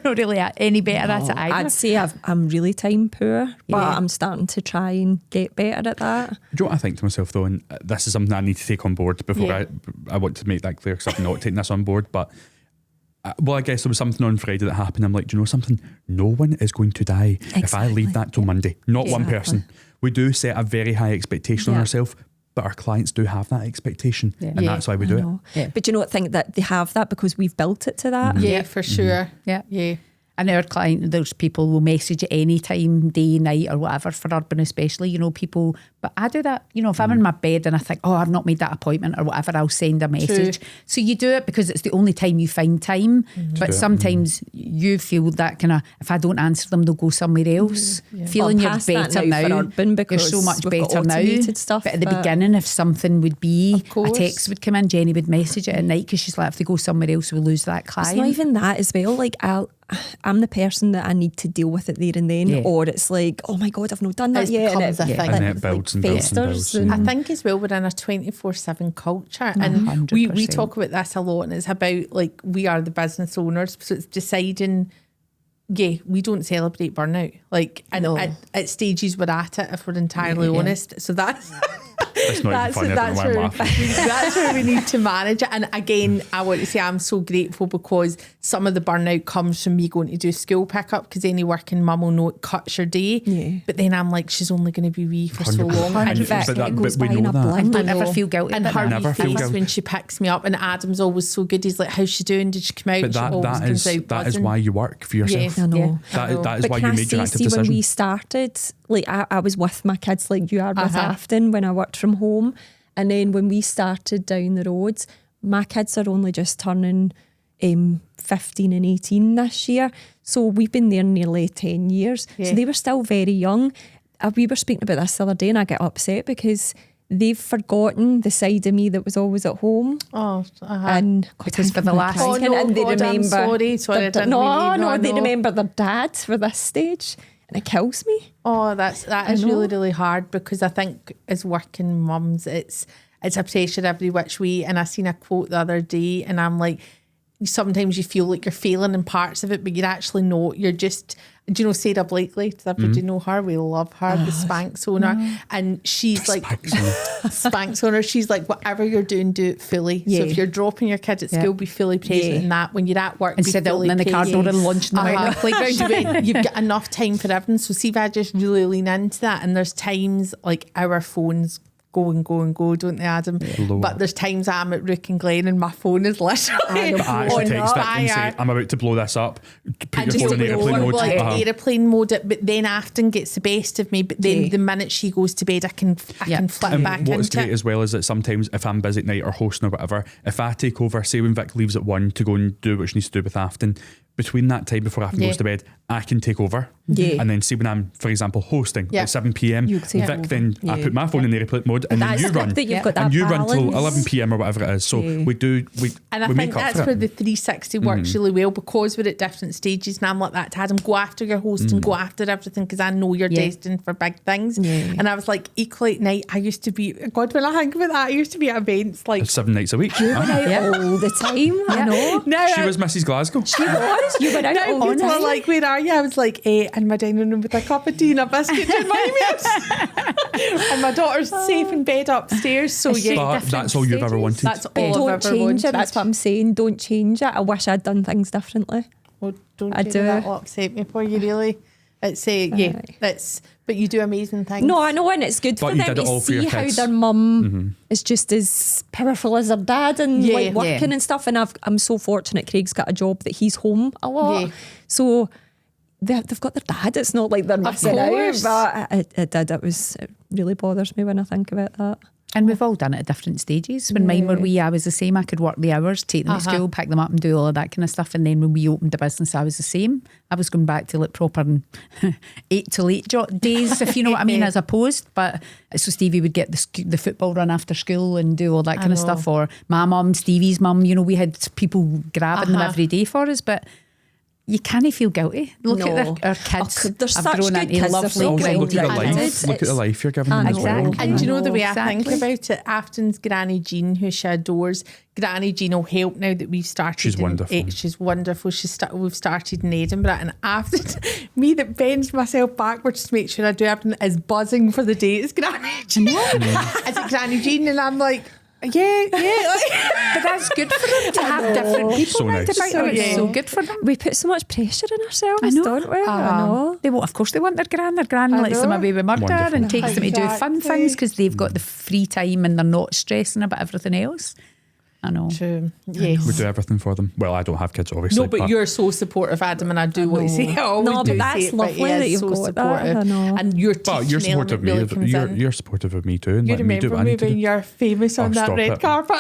Not really any better at it either. I'd say I'm really time poor, but Yeah. I'm starting to try and get better at that. Do you know what I think to myself though, and this is something I need to take on board before Yeah. I want to make that clear, because I'm not taking this on board, but well, I guess there was something on Friday that happened. I'm like, do you know something? No one is going to die if I leave that till Monday. Not one person. We do set a very high expectation on Yeah. ourselves, but our clients do have that expectation, and Yeah. that's why we do it. Yeah. But you know what? I think that they have that because we've built it to that. yeah, for sure. Yeah. Yeah. And our client, there's people who message at any time, day, night, or whatever, for Urban especially, you know, people. But I do that, you know, if I'm in my bed and I think, oh, I've not made that appointment or whatever, I'll send a message. So you do it because it's the only time you find time. But sometimes you feel that kind of, if I don't answer them, they'll go somewhere else. Feeling I'm you're past that better now for now. Urban You're because so much we've got better now. automated stuff, but at the but- beginning, if something would be, a course. text would come in, Jenny would message it at night because she's like, if they go somewhere else, we'll lose that client. It's not even that as well. Like I'm the person that I need to deal with it there and then, Yeah. or it's like, oh my God, I've not done that It yet. becomes a thing. And then it builds and builds and builds. festers I think as well we're in a 24/7 culture, and 100%. we talk about this a lot, and it's about like we are the business owners, so it's deciding. Yeah, we don't celebrate burnout. Like, and at stages we're at it, if we're entirely honest. So that's It's not even funny. I don't know why I'm laughing. that's where we need to manage it. And again, I want to say I'm so grateful because some of the burnout comes from me going to do school pickup, because any working mum will know it cuts your day. Yeah. But then I'm like, she's only going to be wee for so 100%. long. And- And but that- it goes but we by in know a that. blink. I never feel guilty And about her that. Never feel face guilty. when she picks me up, and Adam's always so good. He's like, "How's she doing? Did she come out?" But She always that comes is out that is buzzing. why you work for yourself. I know. That is But why can you I made your say, active see, when decision. we started, like I was with my kids like you are with Afton when I worked from home. And then when we started down the roads, my kids are only just turning 15 and 18 this year. So we've been there nearly 10 years. So they were still very young. We were speaking about this the other day and I get upset because they've forgotten the side of me that was always at home. Oh, And Because for the last- Oh, no, and they God, I'm remember sorry. Sorry, I their- didn't no, mean you. no, No, they no. remember their dad for this stage, and it kills me. Oh, that is know. really, really hard, because I think as working mums, it's a pressure every which way. And I seen a quote the other day, and I'm like, sometimes you feel like you're failing in parts of it, but you're actually not. You're just, do you know Sarah Blakely? Does everybody know her? We love her, the Spanx owner. And she's like, Spanx owner, she's like, whatever you're doing, do it fully. So if you're dropping your kid at school, be fully present in that. When you're at work, Instead be of fully opening the car door and launching them out the playground. So you've got enough time for everything. So see if I just really lean into that, and there's times like our phones go and go and go, don't they, Adam? But there's times I'm at Rook and Glen and my phone is literally But I actually on text it and say, fire. I'm about to blow this up. Put And your just phone in airplane mode. like Uh-huh. airplane mode it, but then Afton gets the best of me. But then the minute she goes to bed, I can flip And back what is into great it. as well is that sometimes if I'm busy at night or hosting or whatever, if I take over, say when Vic leaves at 1 to go and do what she needs to do with Afton, between that time before Afton goes to bed, I can take over. Yeah. And then see when I'm, for example, hosting at 7 p.m, You take Vic over. then I Yeah. put my phone in the airplane mode and then That's you good run. that you've got that and you run till balance. 11 p.m or whatever it is. So Yeah. we And I we think make up that's for where it. the 360 works really well, because we're at different stages. And I'm like that to Adam, go after your host and go after everything, because I know you're destined for big things. Yeah. And I was like, equally at night, I used to be, God, when I think about that, I used to be at events like, 7 nights a week. Out all the time, I know. no, She was Mrs. Glasgow. She was. You went out no, all the people are time. like, where are you? I was like, and in my dining room with a cup of tea and a biscuit doing my emails. And my daughter's safe in bed upstairs. So But that's all you've ever wanted. That's all Don't I've ever change wanted. it. That's what I'm saying. Don't change it. I wish I'd done things differently. Well, don't I do do. that. Will upset me for you, really. It's that's. But you do amazing things. No, I know, and it's good But for you them did it to all for your see how kids. their mum is just as powerful as their dad and like working and stuff. And I'm so fortunate. Craig's got a job that he's home a lot, so they've got their dad. It's not like they're missing out. But it really bothers me when I think about that. And we've all done it at different stages. When mine were wee, I was the same. I could work the hours, take them to school, pick them up and do all of that kind of stuff. And then when we opened the business, I was the same. I was going back to like proper 8 till 8 days, if you know what I mean, as opposed. But so Stevie would get the football run after school and do all that kind of stuff. Or my mum, Stevie's mum, you know, we had people grabbing them every day for us. But you can't feel guilty. Look at our kids. They're such grown good into kids. lovely, They're so Look at the grounded life. kids. Look at the life you're giving them as well. Exactly. And do you know the way I Exactly. think about it? Afton's Granny Jean, who she adores, Granny Jean will help now that we've started. She's wonderful. She's wonderful. We've started in Edinburgh, and Afton, me that bends myself backwards to make sure I do everything, is buzzing for the day. It's Granny Jean. Is it Granny Jean? And I'm like, yeah. But that's good for them to have different people So round nice. about them. It's so good for them. We put so much pressure on ourselves, I know. don't we? I know. They won't, of course, they want their gran. Their gran lets them away with murder Wonderful. and takes them to do fun Exactly. things because they've got the free time and they're not stressing about everything else. I know. True. Yes. We do everything for them. Well, I don't have kids, obviously. No, but you're so supportive, Adam, and I do what you say. I always No, do but that's say it, lovely he is that you've so got that. supportive. I know. And your But teaching you're supportive of me. element really comes in. You're supportive of me too. And You letting me do remember what I me need to when do. you're famous on that stop red it. carpet?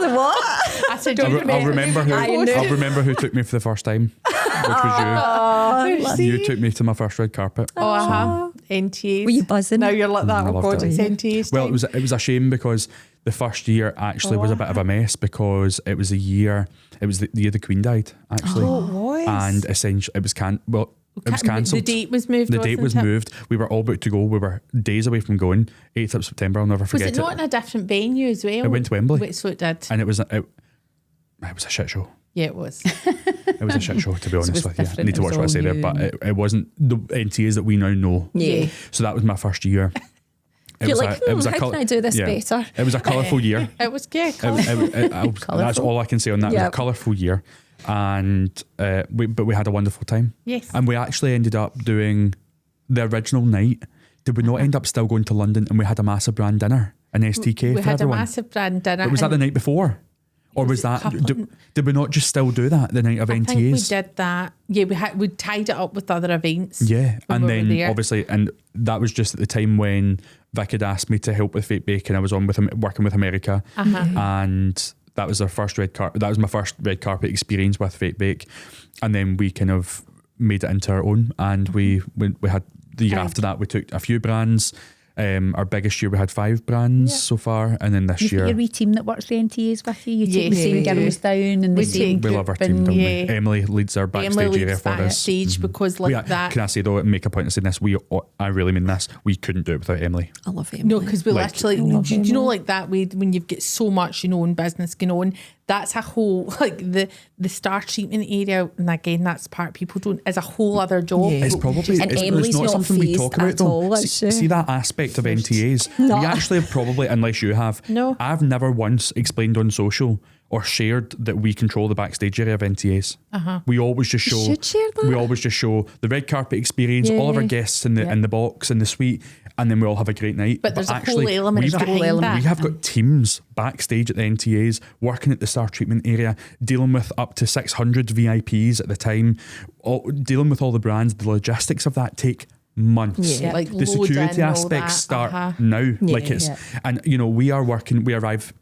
The what? I said, I'll remember who took me for the first time, which was you. You took me to my first red carpet. NTAs. Were you buzzing? Now you're like that. I Oh loved God, it. it's NTAs. Well, time. it was a shame because the first year actually was a bit of a mess because it was the year the Queen died actually. Oh, it was. And essentially it was cancelled. The date was moved. The date was wasn't it? moved. We were all about to go. We were days away from going. 8th of September. I'll never Was forget it not in a different venue as well? It went to Wembley. Wait, so it did. And it was a shit show. Yeah, it was. It was a shit show, to be honest was with you. I different. need to It watch was what I all say there, new. but it wasn't the NTAs that we now know. Yeah. So that was my first year. You're like, how can I do this better? It was a colourful year. It was good. That's all I can say on that. It was a Yep. colourful year, and we had a wonderful time. Yes. And we actually ended up doing the original night. Did we not end up still going to London and we had a massive brand dinner, an STK We for had everyone? a massive brand dinner. But was that the and night before? Or was that, did we not just still do that the night of I NTAs? think we did that. Yeah, we tied it up with other events. Yeah, when and we were then there. obviously, and that was just at the time when Vic had asked me to help with Fake Bake, and I was on with him working with America, and that was our first red carpet. That was my first red carpet experience with Fake Bake, and then we kind of made it into our own, and we had the year after that we took a few brands. Our biggest year we had 5 brands so far, and then this You've got year your wee team that works the NTAs with you. You take the Yes, same we do. girls down and the We same take- we love our group team, and- don't yeah. we? Emily leads our backstage Emily area leads for us. backstage because like that. Can I say though, make a point of saying this? I really mean this. We couldn't do it without Emily. I love him. No, because we Like- literally, do you know, like that way when you've got so much, in business going on, that's a whole, like the star treatment area, and again, that's part people don't, is a whole other job. Yeah. It's probably And it's Emily's not not something we phased talk about at though. all, is she? See that aspect of NTAs? No. We actually have probably, unless you have, No. I've never once explained on social or shared that we control the backstage area of NTAs. We always just show. should share that. We always just show the red carpet experience, all of our Yeah. guests in the box in the suite, and then we all have a great night. But there's a whole element we've behind got- that. We have got teams backstage at the NTAs working at the star treatment area, dealing with up to 600 VIPs at the time, dealing with all the brands. The logistics of that take months. Yeah. Like The load security in, all aspects that. start now. Like it's, and we are working. We arrive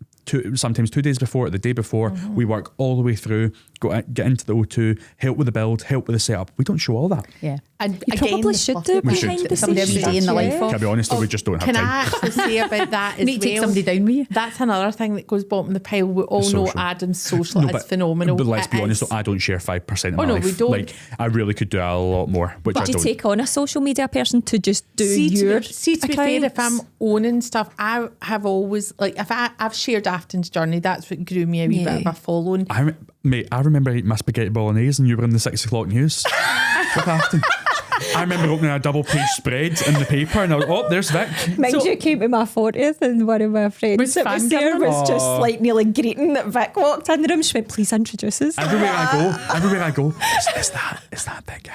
sometimes 2 days before, the day before. We work all the way through. Get into the O2, help with the build, help with the setup. We don't show all that. Yeah. And You again, probably the should fluffy do part. behind the Somebody scenes. every day in the life Yeah. of. Can I be honest, though, we just don't have Can time. I actually say about that as Need to take well? somebody down with you. That's another thing that goes bottom of the pile. We all know social. Adam's social No, is phenomenal. But let's It be honest, is. though, I don't share 5% of my no, life. we don't. Like, I really could do a lot more, which I Would you don't. take on a social media person to just do See, your to be fair, if I'm accounts? owning stuff, I have always, like, if I've shared Afton's journey, that's what grew me a wee bit of a following. Mate, I remember eating my spaghetti bolognese and you were in the 6 o'clock news with Afton. I remember opening a double page spread in the paper and I was, oh, there's Vic. Mind you, came to my 40th and one of my friends that was there was just like nearly greeting that Vic walked in the room. She went, please introduce us. Everywhere I go, is that Vic?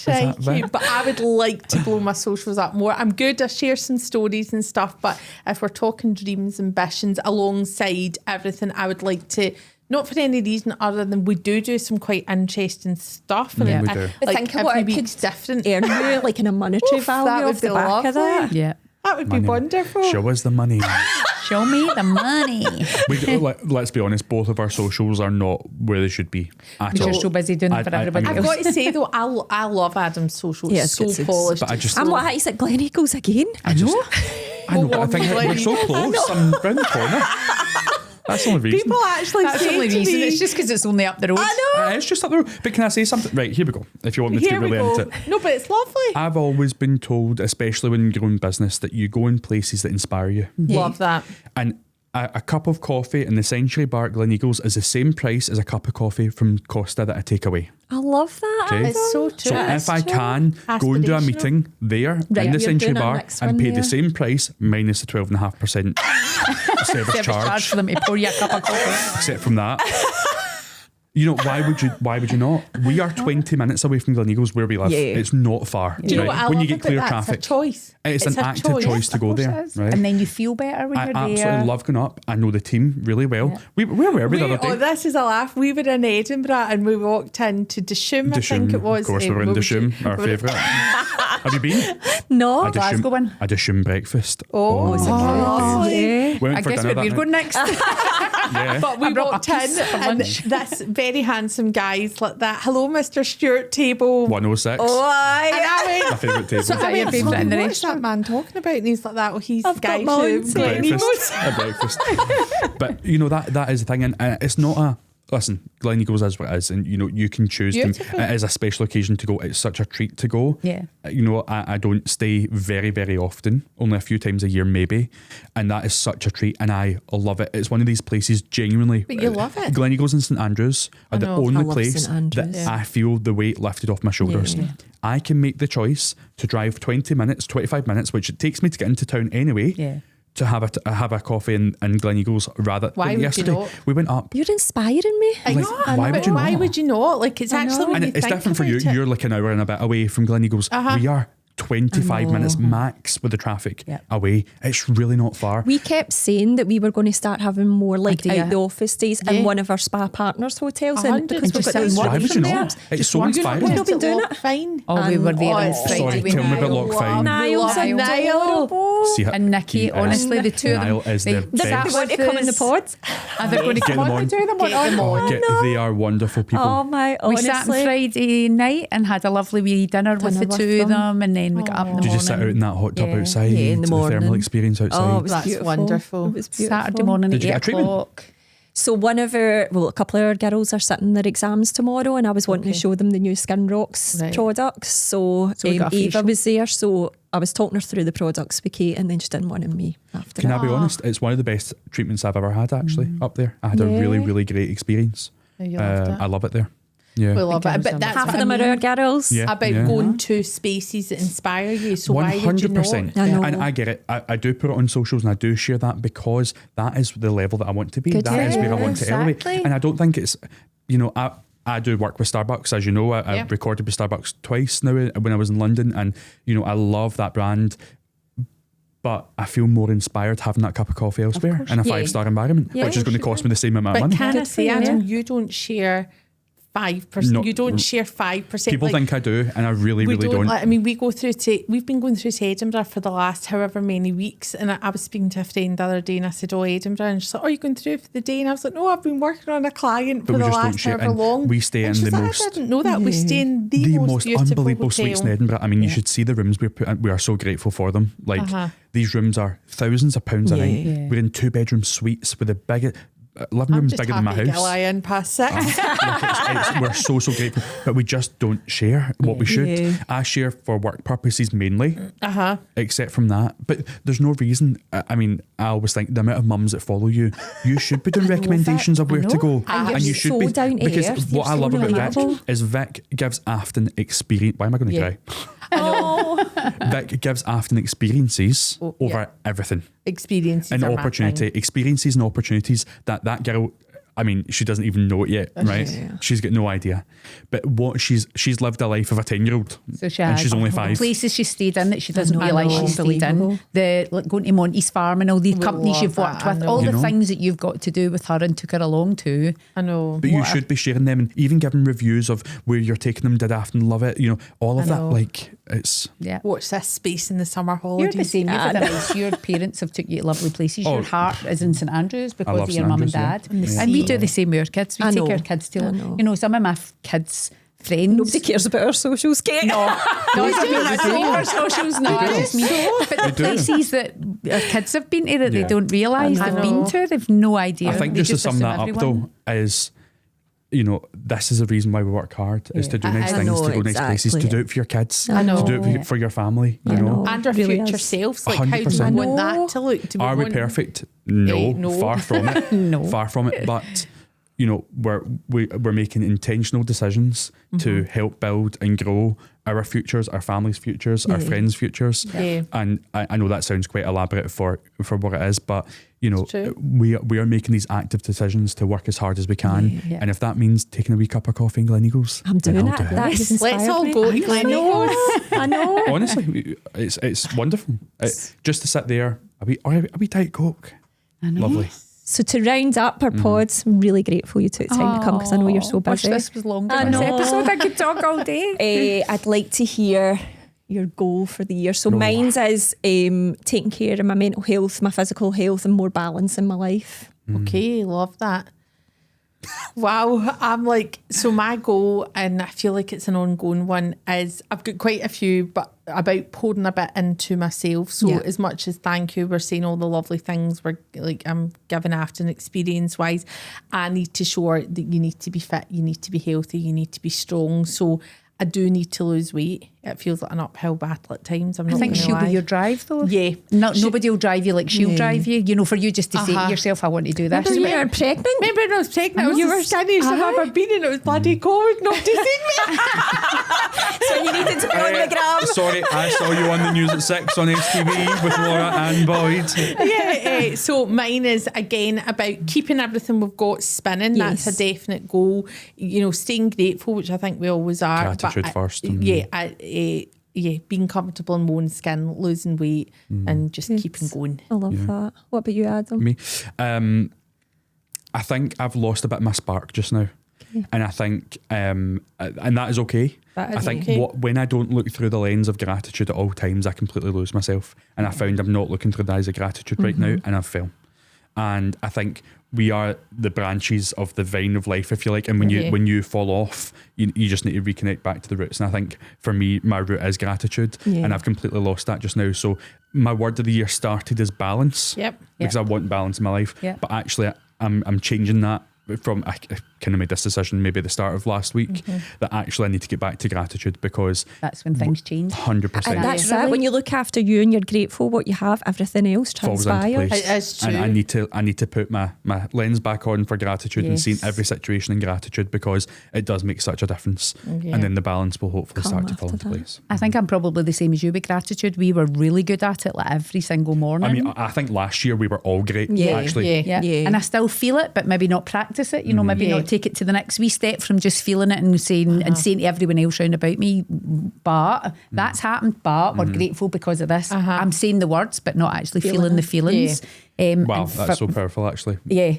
Crikey, but I would like to blow my socials up more. I'm good, I share some stories and stuff, but if we're talking dreams, ambitions alongside everything, I would like to, not for any reason other than we do some quite interesting stuff. And Yeah, we do. But think of what it could different. earn you, like in a monetary value off the back of that. Yeah. That would be wonderful. Show us the money. Show me the money. Let's be honest, both of our socials are not where they should be at all. You're so busy doing it for everybody I've else. got to say though, I love Adam's socials. Yeah, It's it's so good. polished. But I just- And what he's at Glen Eagles again. I know. I think we're so close. I'm round the corner. That's the only reason. People actually That's the say only to reason. me, It's just because it's only up the road. I know. It's just up the road. But can I say something? Right, here we go. If you want me to Here we really go. into it. No, but it's lovely. I've always been told, especially when you're in business, that you go in places that inspire you. Love that. And a cup of coffee in the Century Bar at Glen Eagles is the same price as a cup of coffee from Costa that I take away. I love that. Okay. It's so true. So if I can go and do a Aspirational. meeting there Right, in the you're Century doing our Bar next and one pay there. the same price minus the 12.5% service Service charge charge, for them to pour you a cup of coffee. except from that. You know, why would you not? We are 20 minutes away from Glen Eagles where we live. Yeah. It's not far. Do you know right? what I when love you get about clear that? traffic. It's a choice. It's an a active choice to go Of course there. it is. Right? And then you feel better when I you're there. absolutely love going up. I know the team really well. Yeah. Where were we the other day? Oh, this is a laugh. We were in Edinburgh and we walked into Dishoom, I think it was. Of course, we were in Dishoom, our favourite. Have you been? No. A Glasgow one. Dishoom breakfast. Oh, is it lovely. Yeah. Went I for guess dinner where we're that going night. next. Yeah. But we I brought walked my in piece for and lunch. this very handsome guys like that. Hello, Mr. Stewart table. 106. And Why? I My went, favourite table. so I your went, favourite in the what's that man talking about? And he's like that. Well, he's I've the guy got mine from too. Glen Eagles. A breakfast. But you know that is the thing, and it's not a. Listen, Glen Eagles is what it is, and you know you can choose. Beautiful. It is a special occasion to go. It's such a treat to go. Yeah. You know, I don't stay very, very often. Only a few times a year, maybe, and that is such a treat, and I love it. It's one of these places, genuinely. But you love it. Glen Eagles and St Andrews are the know. I only love place St Andrews. that I feel the weight lifted off my shoulders. Yeah. I can make the choice to drive 20 minutes, 25 minutes, which it takes me to get into town anyway. Yeah. To have a coffee in Glen Eagles rather Why than would you yesterday. not? We went up. You're inspiring me. I Like, know, why would you Why not? would you not? Like, it's I know. actually when And you it's think different for you. about it. You're like an hour and a bit away from Glen Eagles. We are 25 minutes max with the traffic Yep. away. It's really not far. We kept saying that we were going to start having more like Idea. out the office days in one of our spa partners hotels, and 100%. because we've got And those just Why work would you from there. not? It's so You're inspiring. We've not been doing Lock it. Fine. Oh, we were there on it's Friday. Sorry, tell me about Lock Fine. Niall's Love Niall. See, And Nikki, he is- honestly, the two of them. Niall is the they best. sat They want to with come in the us. pods. And they're going to Get come them on. on. We do them on. Get them on. They are wonderful people. Oh my, We honestly. sat on Friday night and had a lovely wee dinner with Dinner the with two of them. them, and then we got up in the Did morning. you sit out in that hot tub Yeah. outside? Yeah, in the thermal morning. experience outside. Oh, it was That's beautiful. wonderful. It was beautiful. Saturday morning Did at you 8 get a treatment? o'clock. So a couple of our girls are sitting their exams tomorrow, and I was wanting to show them the new Skin Rocks Right. products. So, So we got a Eva facial. was there, so I was talking her through the products with Kate, and then she didn't want in me after Can that. I be honest? It's one of the best treatments I've ever had actually up there. I had a really, Yeah. really great experience. You loved it. I love it there. Yeah. We love it. Girls But love that's it. Half what of them I are our mean girls. Yeah. about going to spaces that inspire you. So why would you not? 100%. I know. And I get it. I do put it on socials and I do share that because that is the level that I want to be. Good That is for where I you. want to elevate. Exactly. And I don't think it's, you know, I do work with Starbucks, as you know. I Yeah. recorded with Starbucks twice now when I was in London, and you know I love that brand. But I feel more inspired having that cup of coffee elsewhere in a Yeah. 5-star environment, Yeah, which is going to cost me the same amount of But money. can I Good say, for you. Adam, you don't share 5%. No. You don't share 5%. People think I do, and I really, we really don't. Like, I mean, we've been going through to Edinburgh for the last however many weeks, and I was speaking to a friend the other day, and I said, "Oh, Edinburgh," and she's like, "Oh, you going through for the day?" And I was like, "No, I've been working on a client But for we the just don't last share. however And long." we stay and in she's the like, most- I didn't know that. We stay in the most beautiful unbelievable hotel. suites in Edinburgh. I mean, you should see the rooms we are so grateful for them. Like these rooms are thousands of pounds a night. Yeah. We're in 2-bedroom suites with the biggest. living room's bigger than my happy to house. lie in past 6. We're so grateful, but we just don't share what we should. Yeah. I share for work purposes mainly, Uh-huh. except from that. But there's no reason. I mean, I always think the amount of mums that follow you should be doing recommendations of where to go, And you you're should so be down to because earth, what you're I so love about relatable. Vic is Vic gives Afton experience. Why am I going to cry? Oh, Vic gives Afton experiences Oh, over yeah. everything. Experiences And are my opportunity, thing. experiences and opportunities that girl, I mean, she doesn't even know it yet, right? Yeah. She's got no idea. But what she's lived a life of a 10-year-old, So she and has she's only 5. places she stayed in that she doesn't know. realise I know. she stayed in. Unbelievable. The like going to Monty's Farm and all these We companies love you've worked that, I with, know. all You the know? things that you've got to do with her and took her along to. I know. But you What a- should be sharing them and even giving reviews of where you're taking them. Did Afton love it? You know, all of I that. know. Like, it's Yeah. Watch this space in the summer You're holidays. the same. You've had a nice. Your parents have took you to lovely places. Oh. Your heart is in St Andrews because love of your St mum and Andrews, dad. yeah. And we Yeah. do the same with our kids. We I take know. our kids I to, know. you know, some of my kids' friends. nobody cares about our socials, Kate. No, I don't mean I don't for socials. No, I just mean. But the do. places that our kids have been to that they Yeah. don't realise I they've know. been to, they've no idea. I think They just to sum assume that everyone. up though is, you know, this is the reason why we work hard is to do nice I things, know, to go nice places, to exactly. do it for your kids, I know. to do it for your family. You I know, know. And our Really future is. selves. Like, how do we 100%. want I know. that to look? Do we are we want... perfect? No, No. far from it. No. Far from it. But you know, we're making intentional decisions to help build and grow our futures, our families' futures, our friends' futures. Yeah. And I know that sounds quite elaborate for what it is, but you know, It's true. we are making these active decisions to work as hard as we can. Yeah. And if that means taking a wee cup of coffee in Gleneagles, I'm then doing I'll it. do it. That has Let's inspired all me. go to I know. Gleneagles. I know. Honestly, it's wonderful. Just to sit there, a wee Diet Coke. I know. Lovely. So to round up our pods, I'm really grateful you took time to come because I know you're so Wish busy. this was longer. I This know. episode, I could talk all day. I'd like to hear your goal for the year. So No. mine's is taking care of my mental health, my physical health, and more balance in my life. Okay, love that. Wow, I'm like, so my goal, and I feel like it's an ongoing one, is I've got quite a few, but about pouring a bit into myself. So Yeah. as much as thank you, we're saying all the lovely things we're like, I'm giving Afton experience wise, I need to show her that you need to be fit, you need to be healthy, you need to be strong. So I do need to lose weight. It feels like an uphill battle at times. I'm I not think gonna she'll lie. be your drive though. Yeah. Nobody will drive you like she'll Yeah. drive you. You know, for you just to say Uh-huh. to yourself, I want to do this. Remember when you were pregnant? Remember when I was pregnant? I was You the were- skinniest I've ever been, and it was bloody COVID. Nobody seen me. So you needed to be on the gram. Sorry, I saw you on the news at 6 on STV with Laura and Boyd. Yeah, so mine is again about keeping everything we've got spinning. Yes. That's a definite goal. You know, staying grateful, which I think we always are. Gratitude first, and- Yeah, being comfortable in my own skin, losing weight, and just keeping going. I love that. What about you, Adam? Me, I think I've lost a bit of my spark just now. And I think, and that is okay. That is I think okay. when I don't look through the lens of gratitude at all times, I completely lose myself. And I found I'm not looking through the eyes of gratitude right now, and I've failed. And I think we are the branches of the vine of life, if you like. And when you fall off, you just need to reconnect back to the roots. And I think for me, my root is gratitude, Yeah. and I've completely lost that just now. So my word of the year started as balance, Yep. because I want balance in my life. Yeah. But actually, I'm changing that from, I kind of made this decision maybe at the start of last week, that actually I need to get back to gratitude, because That's when things change. 100%. And that's it. When you look after you and you're grateful what you have, everything else falls into transpires. place. It is true. And I need to put my lens back on for gratitude and seeing every situation in gratitude, because it does make such a difference. Yeah. And then the balance will hopefully Come start to fall after into that. place. I think I'm probably the same as you with gratitude. We were really good at it, like every single morning. I mean, I think last year we were all great, Yeah, actually. yeah. yeah. And I still feel it, but maybe not practice it. You know, maybe Yeah. not take it to the next wee step from just feeling it and saying to everyone else round about me, but that's happened. But we're grateful because of this. I'm saying the words, but not actually feeling the feelings. Wow, and that's so powerful, actually. Yeah,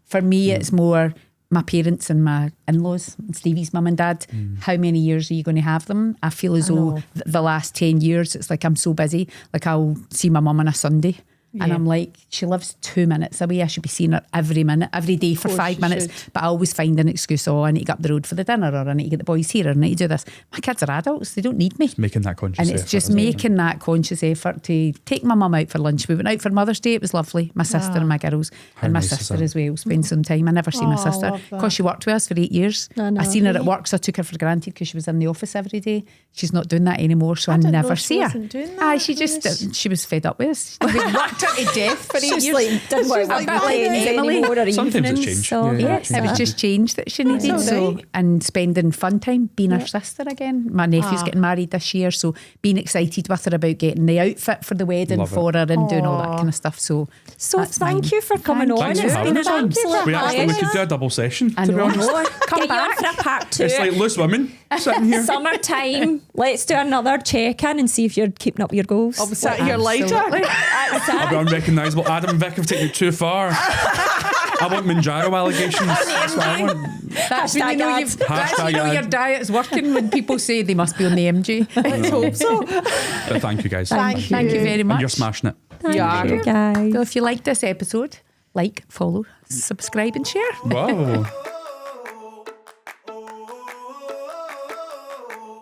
for me, it's more my parents and my in-laws, Stevie's mum and dad. How many years are you going to have them? I feel as though the last 10 years, it's like I'm so busy. Like I'll see my mum on a Sunday. And I'm like, she lives 2 minutes away. I should be seeing her every minute, every day for 5 minutes. But I always find an excuse. Oh, I need to get up the road for the dinner, or I need to get the boys here, or I need to do this. My kids are adults. They don't need me. It's making that conscious and effort. it's just making that conscious effort to take my mum out for lunch. We went out for Mother's Day. It was lovely. My sister and my girls. How and my nice is sister that? as well. Spend some time. I never see my sister because she worked with us for 8 years. I seen her at work, so I took her for granted because she was in the office every day. She's not doing that anymore, so I never see her. She just she was fed up with us. We worked her to death for 8 years. Didn't work like Emily. Sometimes it's changed. So Yeah, it was just change that she needed. So and spending fun time being her sister again. My nephew's getting married this year, so being excited with her about getting the outfit for the wedding Love for her and doing all that kind of stuff. So thank you for coming on. Thanks for It's having been us an on. absolute We could do a double session, I to be know. honest. Come back for a part 2. It's like loose women sitting here. Summertime. Let's do another check-in and see if you're keeping up with your goals. I'll be sat here later. I'll be unrecognisable. Adam and Vic have taken it too far. I want Manjaro allegations. That's what I want. That's when you know, that's when you know your diet's working, when people say they must be on the MG. Let's hope so. But thank you guys. Thank you very much. And you're smashing it. Thank you, guys. So if you like this episode, like, follow, subscribe and share. Wow.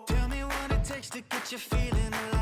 Tell me what it takes to get you feeling alive.